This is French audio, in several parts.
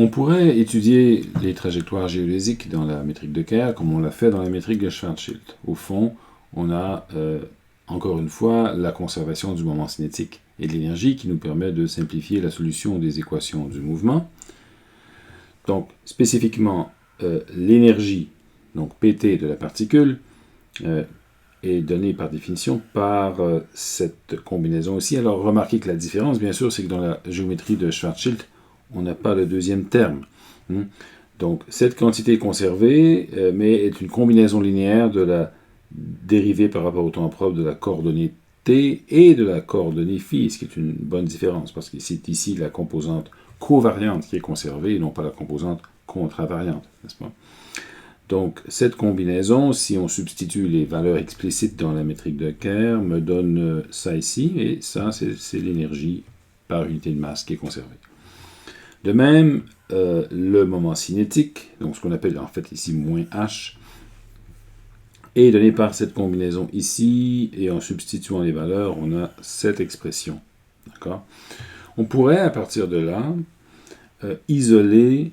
On pourrait étudier les trajectoires géodésiques dans la métrique de Kerr comme on l'a fait dans la métrique de Schwarzschild. Au fond, on a encore une fois la conservation du moment cinétique et de l'énergie qui nous permet de simplifier la solution des équations du mouvement. Donc, spécifiquement, l'énergie, donc PT de la particule, est donnée par définition par cette combinaison aussi. Alors, remarquez que la différence, bien sûr, c'est que dans la géométrie de Schwarzschild, on n'a pas le deuxième terme. Donc, cette quantité est conservée, mais est une combinaison linéaire de la dérivée par rapport au temps propre de la coordonnée t et de la coordonnée phi, ce qui est une bonne différence, parce que c'est ici la composante covariante qui est conservée, et non pas la composante contravariante, n'est-ce pas? Donc, cette combinaison, si on substitue les valeurs explicites dans la métrique de Kerr, me donne ça ici, et ça, c'est l'énergie par unité de masse qui est conservée. De même, le moment cinétique, donc ce qu'on appelle en fait ici moins h, est donné par cette combinaison ici, et en substituant les valeurs, on a cette expression. D'accord? On pourrait, à partir de là, isoler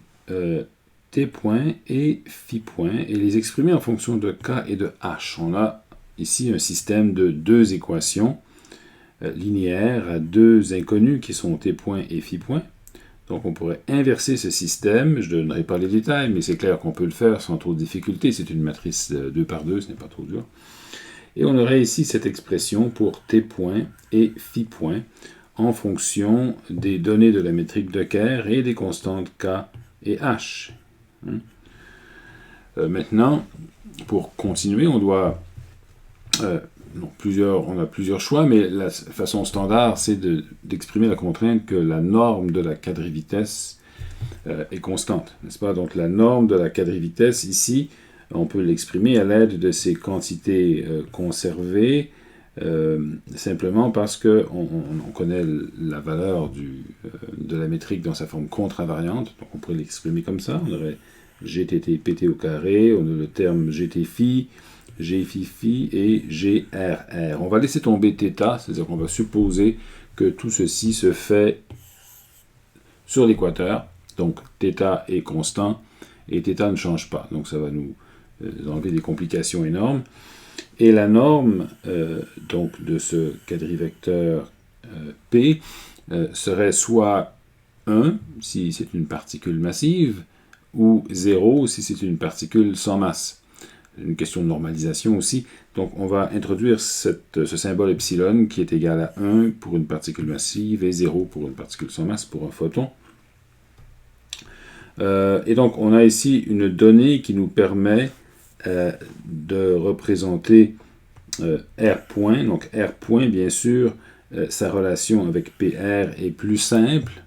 t points et phi points et les exprimer en fonction de k et de h. On a ici un système de deux équations linéaires à deux inconnus qui sont t points et phi points. Donc on pourrait inverser ce système, je ne donnerai pas les détails, mais c'est clair qu'on peut le faire sans trop de difficulté, c'est une matrice 2 par 2, ce n'est pas trop dur. Et on aurait ici cette expression pour t point et phi point en fonction des données de la métrique de Kerr et des constantes k et h. Maintenant, pour continuer, on doit... on a plusieurs choix, mais la façon standard, c'est d'exprimer la contrainte que la norme de la quadrivitesse est constante, n'est-ce pas? Donc la norme de la quadrivitesse, ici, on peut l'exprimer à l'aide de ces quantités conservées, simplement parce qu'on connaît la valeur de la métrique dans sa forme contravariante, donc on pourrait l'exprimer comme ça, on aurait GTT PT au carré, on a le terme GT phi, G phi phi et GRR. On va laisser tomber θ, c'est-à-dire qu'on va supposer que tout ceci se fait sur l'équateur. Donc θ est constant et θ ne change pas. Donc ça va nous enlever des complications énormes. Et la norme donc de ce quadrivecteur P serait soit 1 si c'est une particule massive ou 0 si c'est une particule sans masse. Une question de normalisation aussi. Donc, on va introduire ce symbole epsilon qui est égal à 1 pour une particule massive et 0 pour une particule sans masse, pour un photon. Et donc, on a ici une donnée qui nous permet de représenter R point. Donc, R point, bien sûr, sa relation avec PR est plus simple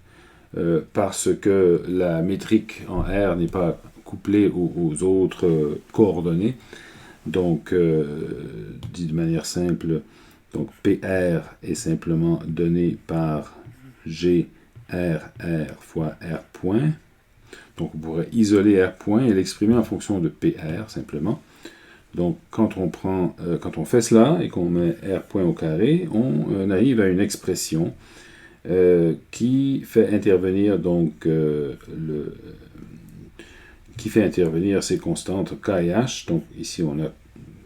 parce que la métrique en R n'est pas couplé aux autres coordonnées. Donc, dit de manière simple, donc PR est simplement donné par GRR fois R point. Donc, on pourrait isoler R point et l'exprimer en fonction de PR simplement. Donc, quand on fait cela et qu'on met R point au carré, on arrive à une expression qui fait intervenir donc qui fait intervenir ces constantes K et H. Donc ici on a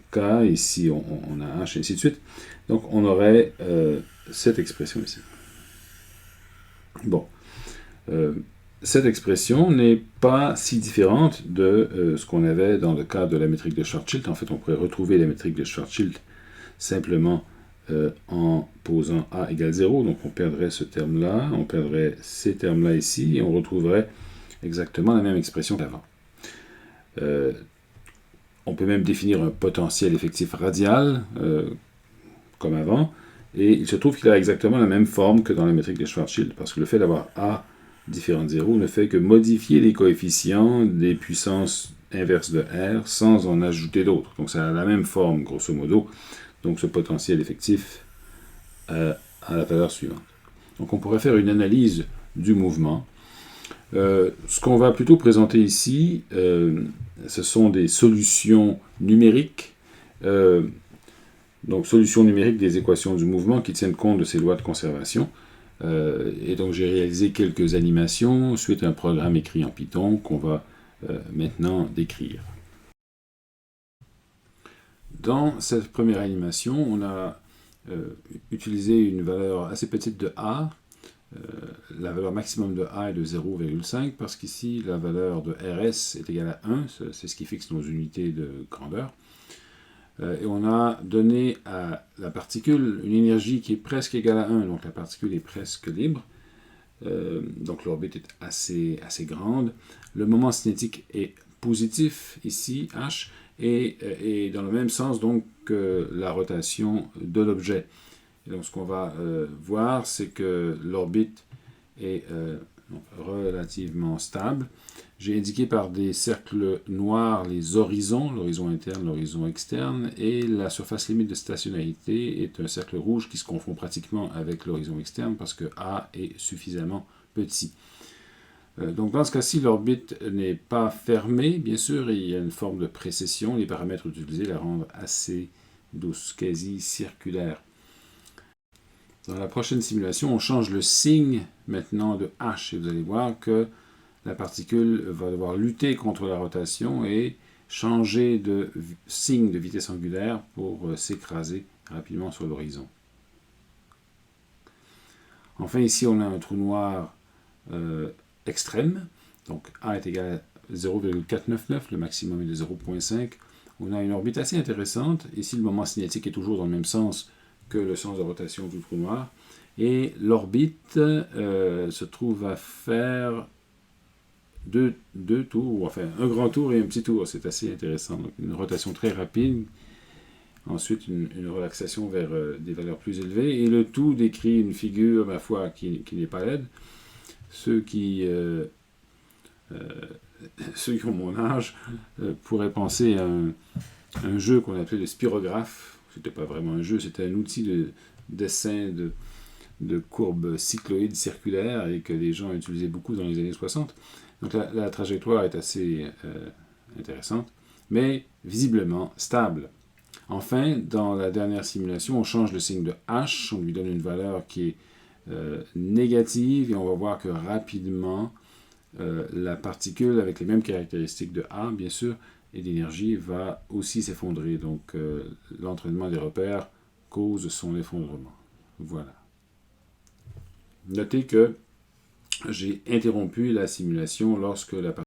K, ici on a H, et ainsi de suite. Donc on aurait cette expression ici. Bon. Cette expression n'est pas si différente de ce qu'on avait dans le cas de la métrique de Schwarzschild. En fait, on pourrait retrouver la métrique de Schwarzschild simplement en posant A égale 0. Donc on perdrait ce terme-là, on perdrait ces termes-là ici, et on retrouverait exactement la même expression qu'avant. On peut même définir un potentiel effectif radial, comme avant, et il se trouve qu'il a exactement la même forme que dans la métrique de Schwarzschild, parce que le fait d'avoir A différent de 0 ne fait que modifier les coefficients des puissances inverses de R sans en ajouter d'autres. Donc ça a la même forme, grosso modo. Donc ce potentiel effectif a la valeur suivante. Donc on pourrait faire une analyse du mouvement. Ce qu'on va plutôt présenter ici, ce sont des solutions numériques, donc solutions numériques des équations du mouvement qui tiennent compte de ces lois de conservation. Et donc j'ai réalisé quelques animations suite à un programme écrit en Python qu'on va maintenant décrire. Dans cette première animation, on a utilisé une valeur assez petite de A. La valeur maximum de A est de 0,5 parce qu'ici la valeur de RS est égale à 1, c'est ce qui fixe nos unités de grandeur. Et on a donné à la particule une énergie qui est presque égale à 1, donc la particule est presque libre. Donc l'orbite est assez grande. Le moment cinétique est positif ici, h, et dans le même sens donc que la rotation de l'objet. Et donc ce qu'on va voir, c'est que l'orbite est relativement stable. J'ai indiqué par des cercles noirs les horizons, l'horizon interne, l'horizon externe, et la surface limite de stationnarité est un cercle rouge qui se confond pratiquement avec l'horizon externe parce que A est suffisamment petit. Donc dans ce cas-ci, l'orbite n'est pas fermée, bien sûr, et il y a une forme de précession. Les paramètres utilisés la rendent assez douce, quasi circulaire. Dans la prochaine simulation, on change le signe maintenant de h, et vous allez voir que la particule va devoir lutter contre la rotation et changer de signe de vitesse angulaire pour s'écraser rapidement sur l'horizon. Enfin, ici, on a un trou noir extrême. Donc, A est égal à 0,499, le maximum est de 0,5. On a une orbite assez intéressante. Ici, le moment cinétique est toujours dans le même sens que le sens de rotation du trou noir. Et l'orbite se trouve à faire deux tours, enfin un grand tour et un petit tour. C'est assez intéressant. Donc, une rotation très rapide. Ensuite, une relaxation vers des valeurs plus élevées. Et le tout décrit une figure, ma foi, qui n'est pas laide. Ceux qui ont mon âge pourraient penser à un jeu qu'on appelait le spirographe. C'était pas vraiment un jeu, c'était un outil de dessin de courbes cycloïdes circulaires et que les gens utilisaient beaucoup dans les années 60. Donc la trajectoire est assez intéressante, mais visiblement stable. Enfin, dans la dernière simulation, on change le signe de H, on lui donne une valeur qui est négative et on va voir que rapidement, la particule avec les mêmes caractéristiques de A, bien sûr, et d'énergie va aussi s'effondrer. Donc l'entraînement des repères cause son effondrement. Voilà. Notez que j'ai interrompu la simulation lorsque la particule